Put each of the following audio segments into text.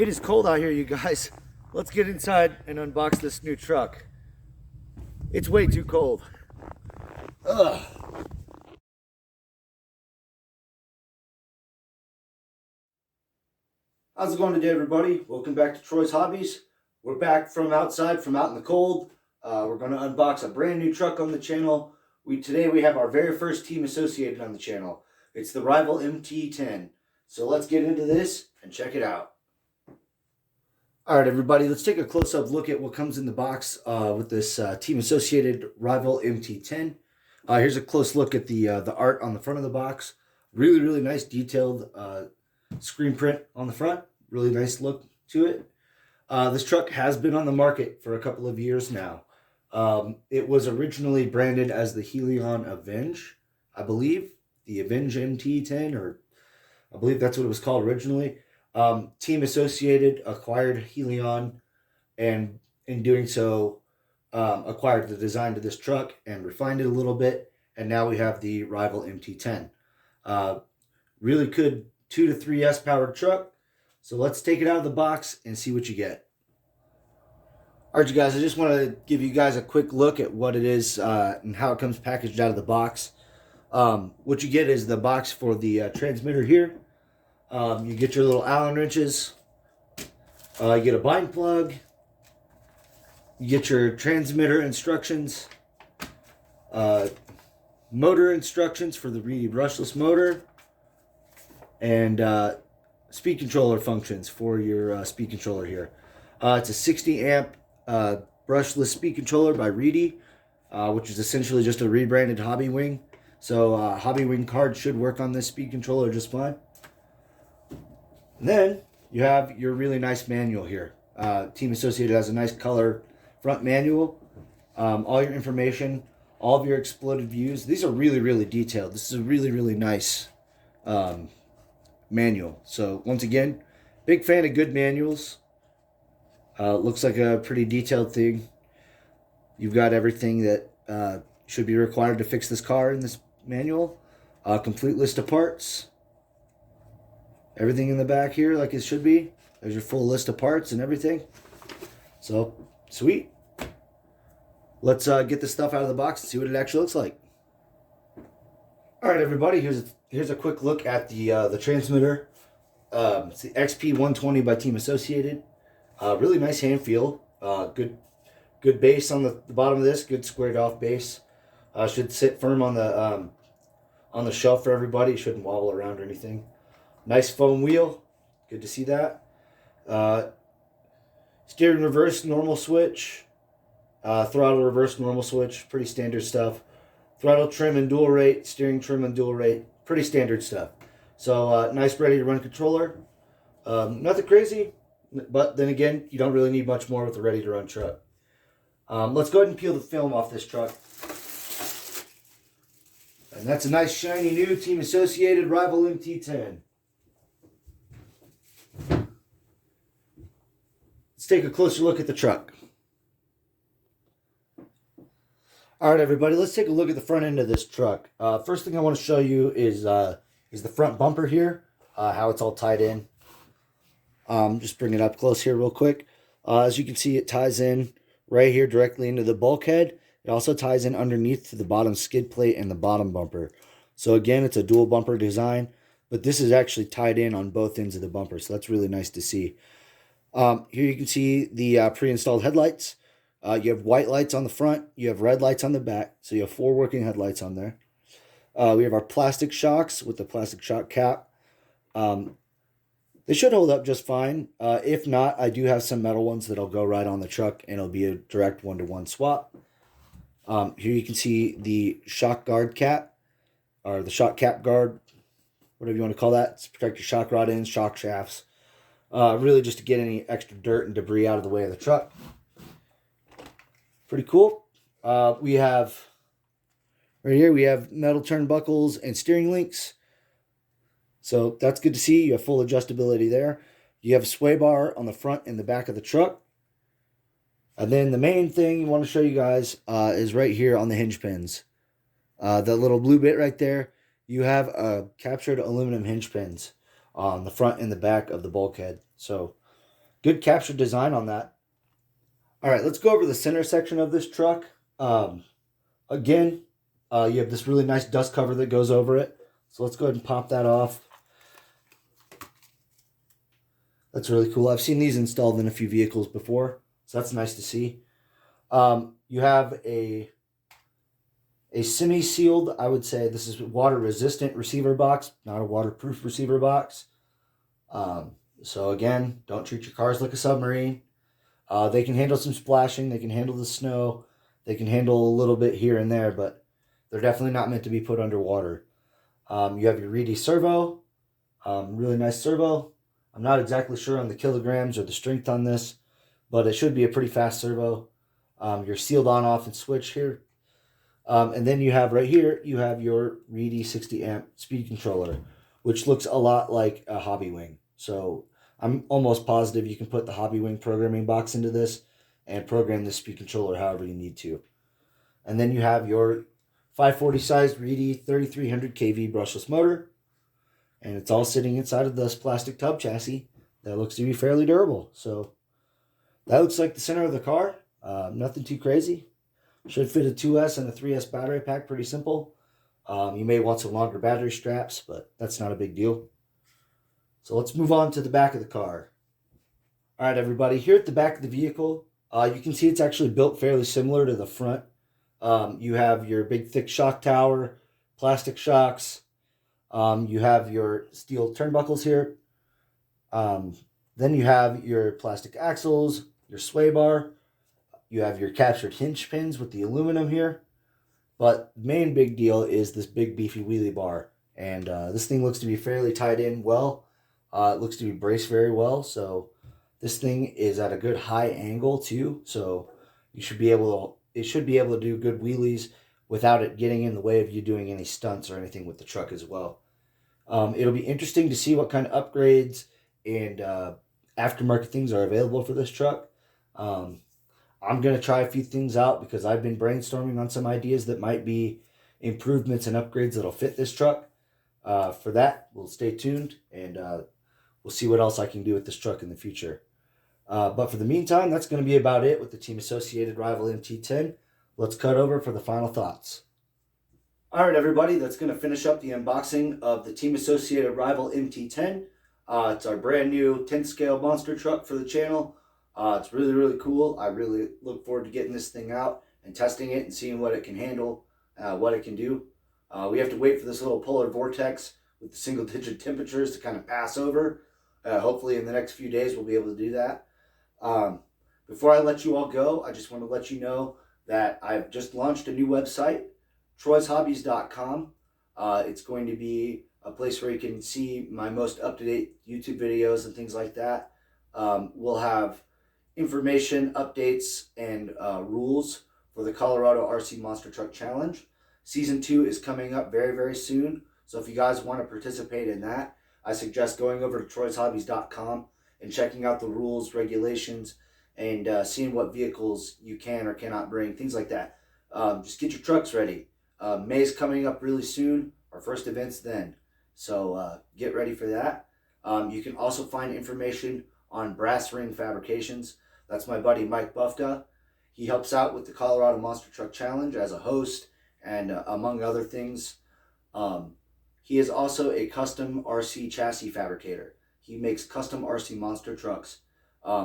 It is cold out here, you guys. Let's get inside and unbox this new truck. It's way too cold. Ugh. How's it going today, everybody? Welcome back to Troy's Hobbies. We're back from outside, from out in the cold. We're going to unbox a brand new truck on the channel. Today we have our very first Team Associated on the channel. It's the Rival MT10. So let's get into this and check it out. All right, everybody, let's take a close-up look at what comes in the box with this Team Associated Rival MT10. Here's a close look at the art on the front of the box. Really, really nice detailed screen print on the front. Really nice look to it. This truck has been on the market for a couple of years now. It was originally branded as the Helion Avenge, I believe. The Avenge MT10, or I believe that's what it was called originally. Team Associated acquired Helion, and in doing so, acquired the design to this truck and refined it a little bit, and now we have the Rival MT10. Really good 2 to 3S powered truck. So let's take it out of the box and see what you get. All right, you guys, I just want to give you guys a quick look at what it is and how it comes packaged out of the box. What you get is the box for the transmitter here. You get your little Allen wrenches. You get a bind plug. You get your transmitter instructions. Motor instructions for the Reedy brushless motor. And speed controller functions for your speed controller here. It's a 60 amp brushless speed controller by Reedy, which is essentially just a rebranded Hobby Wing. So Hobby Wing card should work on this speed controller just fine. And then you have your really nice manual here. Team Associated has a nice color front manual. All your information, all of your exploded views. These are really, really detailed. This is a really, really nice manual. So once again, big fan of good manuals. Looks like a pretty detailed thing. You've got everything that should be required to fix this car in this manual. Complete list of parts. Everything in the back here like it should be. There's your full list of parts and everything. So, sweet. Let's get this stuff out of the box and see what it actually looks like. All right, everybody, here's a quick look at the transmitter. It's the XP120 by Team Associated. Really nice hand feel. Good base on the bottom of this. Good squared off base. Should sit firm on the shelf for everybody. It shouldn't wobble around or anything. Nice foam wheel. Good to see that. Steering reverse normal switch. Throttle reverse normal switch. Pretty standard stuff. Throttle trim and dual rate. Steering trim and dual rate. Pretty standard stuff. So nice ready to run controller. Nothing crazy. But then again, you don't really need much more with a ready to run truck. Let's go ahead and peel the film off this truck. And that's a nice shiny new Team Associated Rival MT10. Let's take a closer look at the truck. All right, everybody, let's take a look at the front end of this truck. First thing I want to show you is the front bumper here, how it's all tied in. Just bring it up close here real quick. As you can see, it ties in right here directly into the bulkhead. It also ties in underneath to the bottom skid plate and the bottom bumper. So again, it's a dual bumper design, but this is actually tied in on both ends of the bumper. So that's really nice to see. Here you can see the pre-installed headlights. You have white lights on the front. You have red lights on the back. So you have 4 working headlights on there. We have our plastic shocks with the plastic shock cap. They should hold up just fine. If not, I do have some metal ones that'll go right on the truck, and it'll be a direct 1-to-1 swap. Here you can see the shock guard cap, or the shock cap guard, whatever you want to call that. It's to protect your shock rod ends, shock shafts. Really just to get any extra dirt and debris out of the way of the truck. Pretty cool. We have, right here, we have metal turnbuckles and steering links. So that's good to see. You have full adjustability there. You have a sway bar on the front and the back of the truck. And then the main thing I want to show you guys is right here on the hinge pins. The little blue bit right there, you have captured aluminum hinge pins on the front and the back of the bulkhead. So good captured design on that. All right, let's go over the center section of this truck. Again, you have this really nice dust cover that goes over it. So let's go ahead and pop that off. That's really cool. I've seen these installed in a few vehicles before, so that's nice to see. You have a semi-sealed, I would say this is water-resistant receiver box, not a waterproof receiver box. So again, don't treat your cars like a submarine. They can handle some splashing. They can handle the snow. They can handle a little bit here and there, but they're definitely not meant to be put underwater. You have your Reedy servo, really nice servo. I'm not exactly sure on the kilograms or the strength on this, but it should be a pretty fast servo. Your sealed on-off and switch here. And then you have right here, you have your Reedy 60 amp speed controller, which looks a lot like a Hobby Wing. So I'm almost positive you can put the Hobby Wing programming box into this and program the speed controller however you need to. And then you have your 540 sized Reedy 3300 kV brushless motor. And it's all sitting inside of this plastic tub chassis that looks to be fairly durable. So that looks like the center of the car. Nothing too crazy. Should fit a 2S and a 3S battery pack, pretty simple. You may want some longer battery straps, but that's not a big deal. So let's move on to the back of the car. All right, everybody, here at the back of the vehicle, you can see it's actually built fairly similar to the front. You have your big thick shock tower, plastic shocks. You have your steel turnbuckles here. Then you have your plastic axles, your sway bar. You have your captured hinge pins with the aluminum here. But the main big deal is this big beefy wheelie bar. And this thing looks to be fairly tied in well. It looks to be braced very well. So this thing is at a good high angle too. So you should be able to, it should be able to do good wheelies without it getting in the way of you doing any stunts or anything with the truck as well. It'll be interesting to see what kind of upgrades and aftermarket things are available for this truck. I'm going to try a few things out because I've been brainstorming on some ideas that might be improvements and upgrades that'll fit this truck. For that, we'll stay tuned and we'll see what else I can do with this truck in the future. But for the meantime, that's going to be about it with the Team Associated Rival Mt10. Let's cut over for the final thoughts. All right, everybody, that's going to finish up the unboxing of the Team Associated Rival Mt10. It's our brand new 10-scale monster truck for the channel. It's really, really cool. I really look forward to getting this thing out and testing it and seeing what it can handle, what it can do. We have to wait for this little polar vortex with the single-digit temperatures to kind of pass over. Hopefully in the next few days we'll be able to do that. Before I let you all go, I just want to let you know that I've just launched a new website, troyshobbies.com. It's going to be a place where you can see my most up-to-date YouTube videos and things like that. We'll have information, updates, and rules for the Colorado RC Monster Truck Challenge. Season 2 is coming up very, very soon. So if you guys want to participate in that, I suggest going over to troyshobbies.com and checking out the rules, regulations, and seeing what vehicles you can or cannot bring, things like that. Just get your trucks ready. May's coming up really soon. Our first event's then. So get ready for that. You can also find information on Brass Ring Fabrications. That's my buddy Mike Bufka. He helps out with the Colorado Monster Truck Challenge as a host and among other things. He is also a custom RC chassis fabricator. He makes custom RC monster trucks.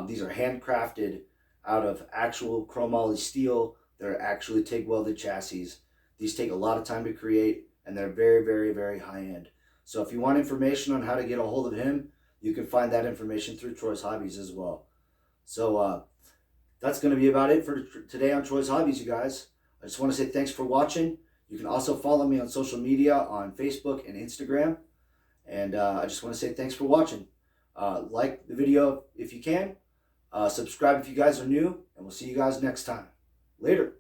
These are handcrafted out of actual chromoly steel. They're actually TIG welded chassis. These take a lot of time to create and they're very, very, very high end. So if you want information on how to get a hold of him, you can find that information through Troy's Hobbies as well. So that's going to be about it for today on Troy's Hobbies, you guys. I just want to say thanks for watching. You can also follow me on social media on Facebook and Instagram. And I just want to say thanks for watching. Like the video if you can. Subscribe if you guys are new. And we'll see you guys next time. Later.